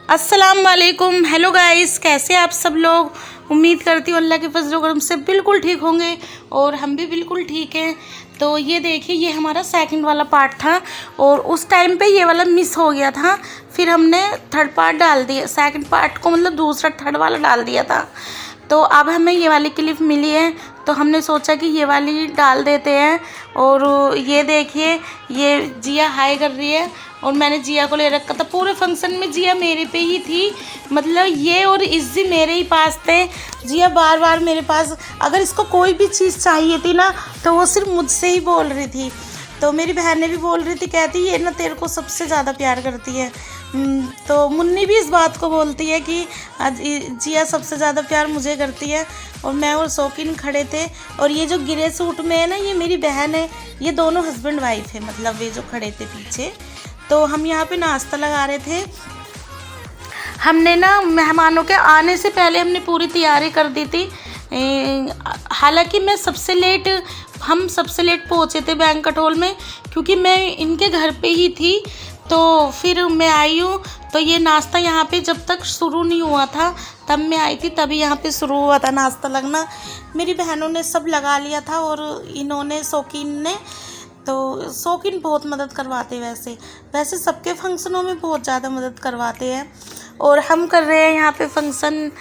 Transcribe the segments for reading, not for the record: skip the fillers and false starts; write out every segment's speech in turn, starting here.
अस्सलाम वालेकुम। Hello guys, कैसे आप सब लोग। उम्मीद करती हूँ अल्लाह के फजल करम से बिल्कुल ठीक होंगे और हम भी बिल्कुल ठीक हैं। तो ये देखिए, ये हमारा सेकंड वाला पार्ट था और उस टाइम पे ये वाला मिस हो गया था। फिर हमने थर्ड पार्ट डाल दिया, सेकंड पार्ट को मतलब दूसरा थर्ड वाला डाल दिया था। तो अब हमें ये वाली क्लिप मिली है तो हमने सोचा कि ये वाली डाल देते हैं। और ये देखिए, ये जिया हाय कर रही है और मैंने जिया को ले रखा था। पूरे फंक्शन में जिया मेरे पे ही थी, मतलब ये और इज्जी मेरे ही पास थे। जिया बार बार मेरे पास, अगर इसको कोई भी चीज़ चाहिए थी ना तो वो सिर्फ मुझसे ही बोल रही थी। तो मेरी बहन ने भी बोल रही थी, कहती ये ना तेरे को सबसे ज़्यादा प्यार करती है। तो मुन्नी भी इस बात को बोलती है कि जिया सबसे ज़्यादा प्यार मुझे करती है। और मैं और शौकीन खड़े थे और ये जो गिरे सूट में है ना, ये मेरी बहन है। ये दोनों हस्बैंड वाइफ है, मतलब वे जो खड़े थे पीछे। तो हम यहाँ पे नाश्ता लगा रहे थे। हमने ना मेहमानों के आने से पहले हमने पूरी तैयारी कर दी थी। हालांकि हम सबसे लेट पहुँचे थे बैंक्वेट हॉल में, क्योंकि मैं इनके घर पे ही थी। तो फिर मैं आई हूँ, तो ये नाश्ता यहाँ पे जब तक शुरू नहीं हुआ था तब मैं आई थी, तभी यहाँ पे शुरू हुआ था नाश्ता लगना। मेरी बहनों ने सब लगा लिया था और इन्होंने, शौकीन ने, तो शौकीन बहुत मदद करवाते वैसे सबके फंक्शनों में बहुत ज़्यादा मदद करवाते हैं। और हम कर रहे हैं यहाँ पे फंक्शन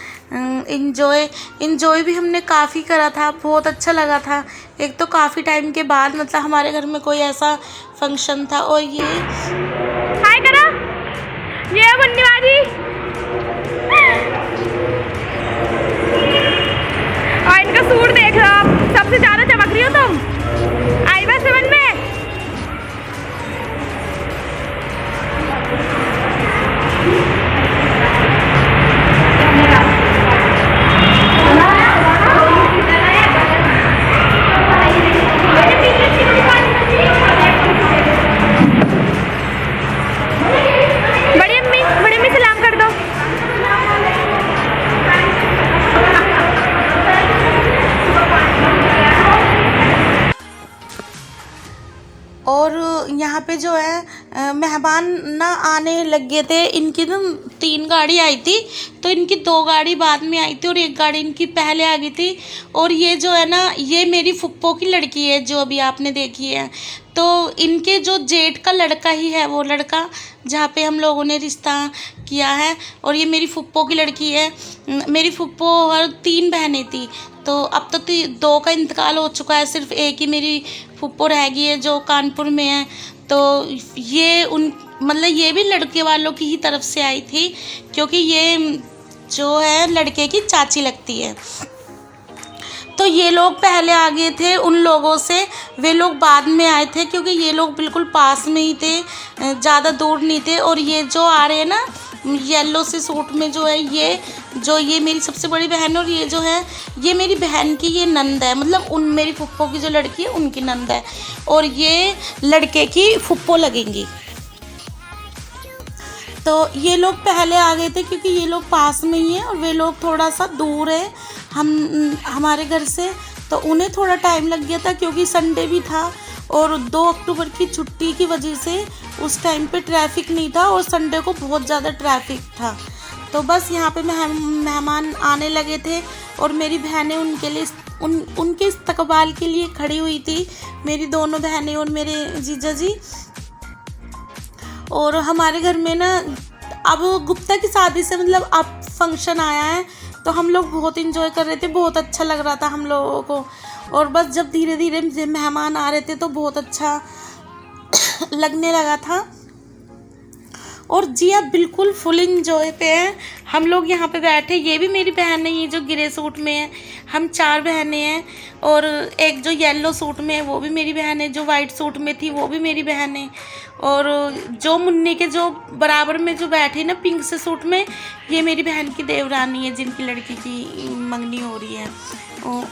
इंजॉय भी हमने काफ़ी करा था, बहुत अच्छा लगा था। एक तो काफ़ी टाइम के बाद मतलब हमारे घर में कोई ऐसा फंक्शन था। और ये हाय करा, ये मुन्नी वाली और इनका सूट देख लो आप, सबसे ज़्यादा चमक रही हो तुम। आई बात समझ में। बड़ी अम्मी सलाम कर दो। और यहाँ पे जो है मेहमान ना आने लग गए थे। इनकी ना 3 गाड़ी आई थी, तो इनकी 2 गाड़ी बाद में आई थी और 1 गाड़ी इनकी पहले आ गई थी। और ये जो है ना, ये मेरी फुप्पो की लड़की है जो अभी आपने देखी है। तो इनके जो जेठ का लड़का ही है वो लड़का जहाँ पे हम लोगों ने रिश्ता किया है। और ये मेरी फुप्पो की लड़की है। मेरी फुप्पो और 3 बहनें थी, तो अब तो 2 का इंतकाल हो चुका है, सिर्फ एक ही मेरी फुप्पो रह गई है जो कानपुर में है। तो ये ये भी लड़के वालों की ही तरफ से आई थी, क्योंकि ये जो है लड़के की चाची लगती है। तो ये लोग पहले आ गए थे उन लोगों से, वे लोग बाद में आए थे, क्योंकि ये लोग बिल्कुल पास में ही थे, ज़्यादा दूर नहीं थे। और ये जो आ रहे हैं ना येलो से सूट में, जो है ये मेरी सबसे बड़ी बहन है। और ये जो है ये मेरी बहन की ये नंद है, मतलब मेरी फुप्पो की जो लड़की है उनकी नंद है। और ये लड़के की फुप्पो लगेंगी। तो ये लोग पहले आ गए थे क्योंकि ये लोग पास में ही हैं और वे लोग थोड़ा सा दूर है हमारे घर से। तो उन्हें थोड़ा टाइम लग गया था, क्योंकि संडे भी था और 2 अक्टूबर की छुट्टी की वजह से उस टाइम पे ट्रैफिक नहीं था और संडे को बहुत ज़्यादा ट्रैफिक था। तो बस यहाँ पे मेहमान आने लगे थे और मेरी बहनें उनके लिए उनके इस्तकबाल के लिए खड़ी हुई थी, मेरी दोनों बहनें और मेरे जीजा जी। और हमारे घर में ना अब गुप्ता की शादी से मतलब अब फंक्शन आया है, तो हम लोग बहुत इंजॉय कर रहे थे, बहुत अच्छा लग रहा था हम लोगों को। और बस जब धीरे धीरे मेहमान आ रहे थे तो बहुत अच्छा लगने लगा था। और जिया बिल्कुल फुल इंजॉय पे है। हम लोग यहाँ पे बैठे, ये भी मेरी बहन है, ये जो गिरे सूट में है। हम 4 बहनें हैं और एक जो येलो सूट में है वो भी मेरी बहन है, जो वाइट सूट में थी वो भी मेरी बहन है। और जो मुन्नी के जो बराबर में जो बैठी ना पिंक से सूट में, ये मेरी बहन की देवरानी है, जिनकी लड़की की मंगनी हो रही है,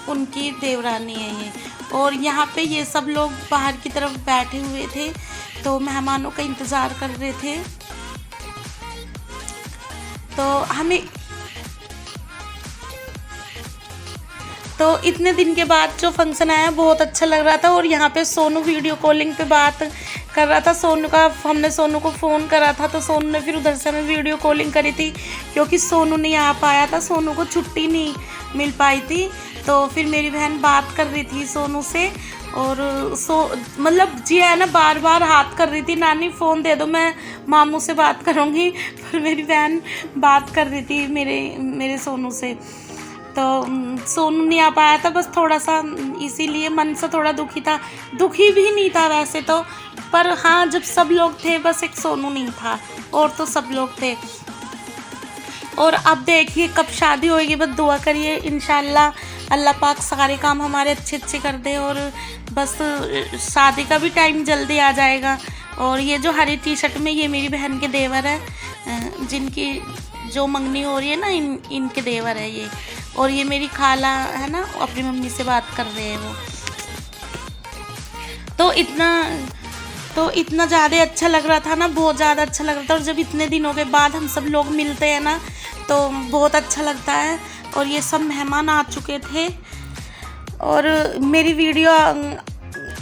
उनकी देवरानी है ये। और यहाँ पे ये सब लोग बाहर की तरफ बैठे हुए थे, तो मेहमानों का इंतज़ार कर रहे थे। तो तो इतने दिन के बाद जो फंक्शन आया बहुत अच्छा लग रहा था। और यहाँ पे सोनू वीडियो कॉलिंग पे बात कर रहा था। हमने सोनू को फ़ोन करा था, तो सोनू ने फिर उधर से हमें वीडियो कॉलिंग करी थी, क्योंकि सोनू नहीं आ पाया था, सोनू को छुट्टी नहीं मिल पाई थी। तो फिर मेरी बहन बात कर रही थी सोनू से, और मतलब जी है ना, बार बार हाथ कर रही थी, नानी फ़ोन दे दो, मैं मामू से बात करूँगी। पर मेरी बहन बात कर रही थी मेरे सोनू से। तो सोनू नहीं आ पाया था, बस थोड़ा सा इसीलिए मन से थोड़ा दुखी था। दुखी भी नहीं था वैसे तो, पर हाँ जब सब लोग थे, बस एक सोनू नहीं था, और तो सब लोग थे। और अब देखिए कब शादी होएगी, बस दुआ करिए इंशाल्लाह अल्लाह पाक सारे काम हमारे अच्छे अच्छे कर दे, और बस शादी का भी टाइम जल्दी आ जाएगा। और ये जो हरी टी शर्ट में, ये मेरी बहन के देवर है, जिनकी जो मंगनी हो रही है ना, इनके देवर है ये। और ये मेरी खाला है ना, अपनी मम्मी से बात कर रहे हैं वो। तो इतना ज़्यादा अच्छा लग रहा था ना, बहुत ज़्यादा अच्छा लग रहा था। और जब इतने दिनों के बाद हम सब लोग मिलते हैं ना, तो बहुत अच्छा लगता है। और ये सब मेहमान आ चुके थे, और मेरी वीडियो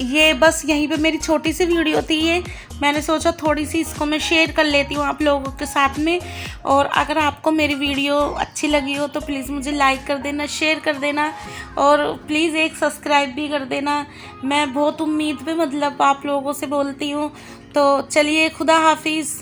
ये बस यहीं पे मेरी छोटी सी वीडियो थी ये। मैंने सोचा थोड़ी सी इसको मैं शेयर कर लेती हूँ आप लोगों के साथ में। और अगर आपको मेरी वीडियो अच्छी लगी हो तो प्लीज़ मुझे लाइक कर देना, शेयर कर देना, और प्लीज़ एक सब्सक्राइब भी कर देना। मैं बहुत उम्मीद पे मतलब आप लोगों से बोलती हूँ। तो चलिए, खुदा हाफिज़।